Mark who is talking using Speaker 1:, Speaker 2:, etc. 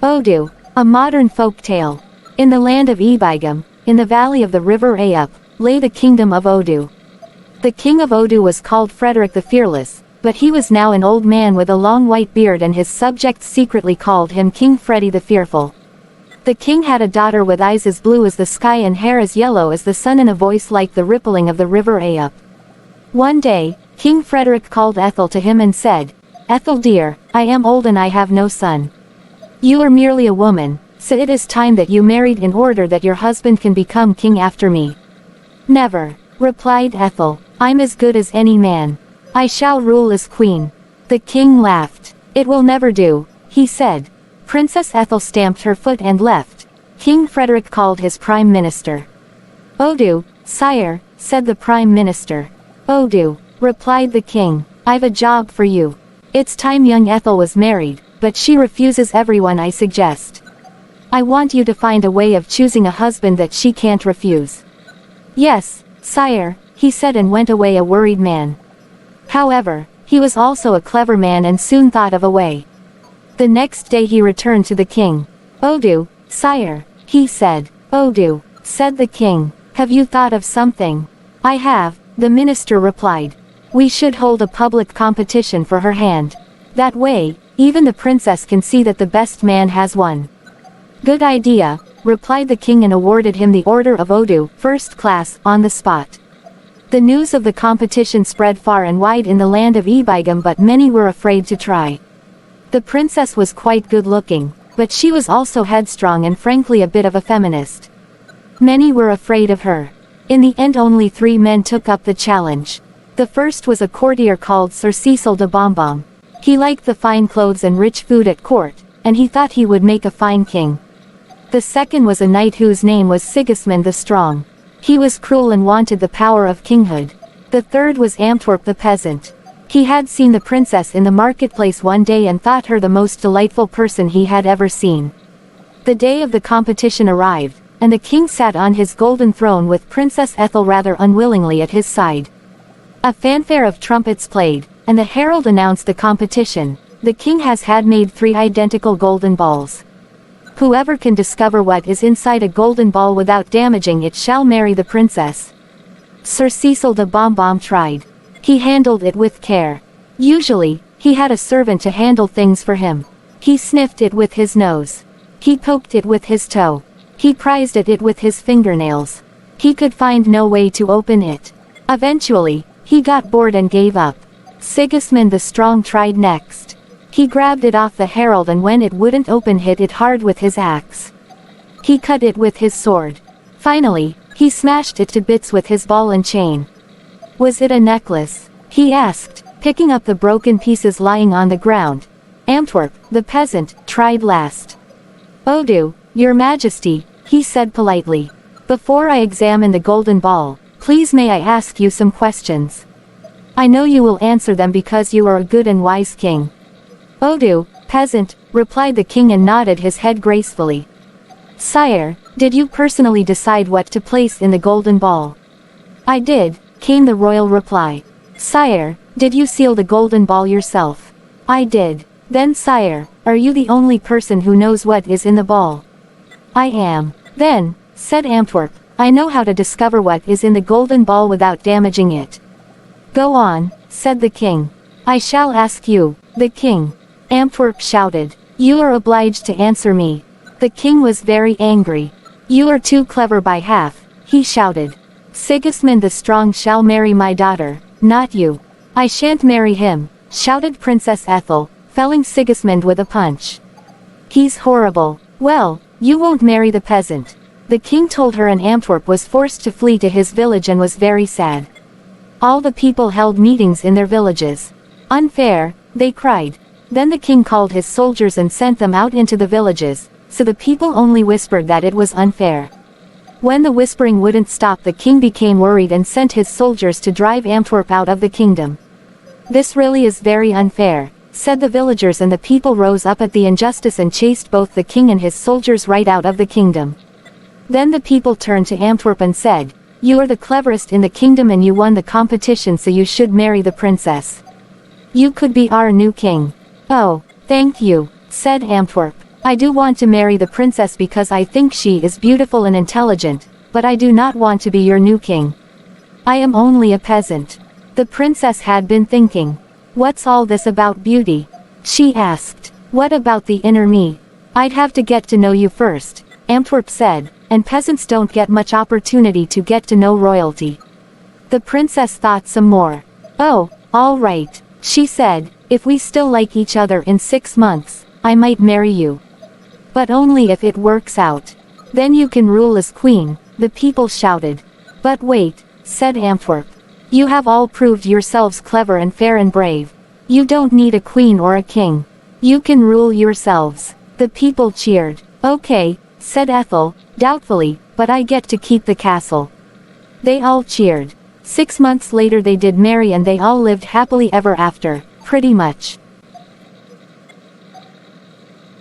Speaker 1: Odu, a modern folk tale. In the land of Ibigam, in the valley of the river Ayup, lay the kingdom of Odu. The king of Odu was called Frederick the Fearless, but he was now an old man with a long white beard, and his subjects secretly called him King Freddy the Fearful. The king had a daughter with eyes as blue as the sky and hair as yellow as the sun and a voice like the rippling of the river Ayup. One day, King Frederick called Ethel to him and said, "Ethel dear, I am old and I have no son. You are merely a woman, so it is time that you married in order that your husband can become king after me." "Never," replied Ethel, "I'm as good as any man. I shall rule as queen." The king laughed. "It will never do," he said. Princess Ethel stamped her foot and left. King Frederick called his prime minister. "Odu, sire," said the prime minister. "Odu," replied the king, "I've a job for you. It's time young Ethel was married, but she refuses everyone I suggest. I want you to find a way of choosing a husband that she can't refuse." "Yes, sire," he said, and went away a worried man. However, he was also a clever man and soon thought of a way. The next day he returned to the king. "Odu, sire," he said. "Odu," said the king, "have you thought of something?" "I have," the minister replied. "We should hold a public competition for her hand. That way, even the princess can see that the best man has won." "Good idea," replied the king, and awarded him the Order of Odu, first class, on the spot. The news of the competition spread far and wide in the land of Ibigam, but many were afraid to try. The princess was quite good-looking, but she was also headstrong and frankly a bit of a feminist. Many were afraid of her. In the end only 3 men took up the challenge. The first was a courtier called Sir Cecil de Bombom. He liked the fine clothes and rich food at court, and he thought he would make a fine king. The second was a knight whose name was Sigismund the Strong. He was cruel and wanted the power of kinghood. The third was Antwerp the peasant. He had seen the princess in the marketplace one day and thought her the most delightful person he had ever seen. The day of the competition arrived, and the king sat on his golden throne with Princess Ethel rather unwillingly at his side. A fanfare of trumpets played, and the herald announced the competition. The king has had made 3 identical golden balls. Whoever can discover what is inside a golden ball without damaging it shall marry the princess. Sir Cecil de Bombom tried. He handled it with care. Usually, he had a servant to handle things for him. He sniffed it with his nose. He poked it with his toe. He prized at it with his fingernails. He could find no way to open it. Eventually, he got bored and gave up. Sigismund the Strong tried next. He grabbed it off the herald, and when it wouldn't open, hit it hard with his axe. He cut it with his sword. Finally, he smashed it to bits with his ball and chain. "Was it a necklace?" he asked, picking up the broken pieces lying on the ground. Antwerp, the peasant, tried last. "Odu, your majesty," he said politely. "Before I examine the golden ball, please may I ask you some questions? I know you will answer them because you are a good and wise king." "Odu, peasant," replied the king and nodded his head gracefully. "Sire, did you personally decide what to place in the golden ball?" "I did," came the royal reply. "Sire, did you seal the golden ball yourself?" "I did." "Then sire, are you the only person who knows what is in the ball?" "I am." "Then," said Antwerp, "I know how to discover what is in the golden ball without damaging it." "Go on," said the king. "I shall ask you, the king." Antwerp shouted. "You are obliged to answer me." The king was very angry. "You are too clever by half," he shouted. "Sigismund the Strong shall marry my daughter, not you." "I shan't marry him," shouted Princess Ethel, felling Sigismund with a punch. "He's horrible." "Well, you won't marry the peasant." The king told her, and Antwerp was forced to flee to his village and was very sad. All the people held meetings in their villages. "Unfair," they cried. Then the king called his soldiers and sent them out into the villages, so the people only whispered that it was unfair. When the whispering wouldn't stop, the king became worried and sent his soldiers to drive Antwerp out of the kingdom. "This really is very unfair," said the villagers, and the people rose up at the injustice and chased both the king and his soldiers right out of the kingdom. Then the people turned to Antwerp and said, "You are the cleverest in the kingdom and you won the competition, so you should marry the princess. You could be our new king." "Oh, thank you," said Antwerp. I do want to marry the princess because I think she is beautiful and intelligent, but I do not want to be your new king. I am only a peasant. The princess had been thinking. What's all this about beauty? She asked. What about the inner me? I'd have to get to know you first, Antwerp said, and peasants don't get much opportunity to get to know royalty. The princess thought some more. Oh, all right, she said, if we still like each other in 6 months, I might marry you. But only if it works out. Then you can rule as queen, the people shouted. But wait, said Antwerp. You have all proved yourselves clever and fair and brave. You don't need a queen or a king. You can rule yourselves. The people cheered. Okay, said Ethel, doubtfully, but I get to keep the castle. They all cheered. 6 months later they did marry and they all lived happily ever after, pretty much.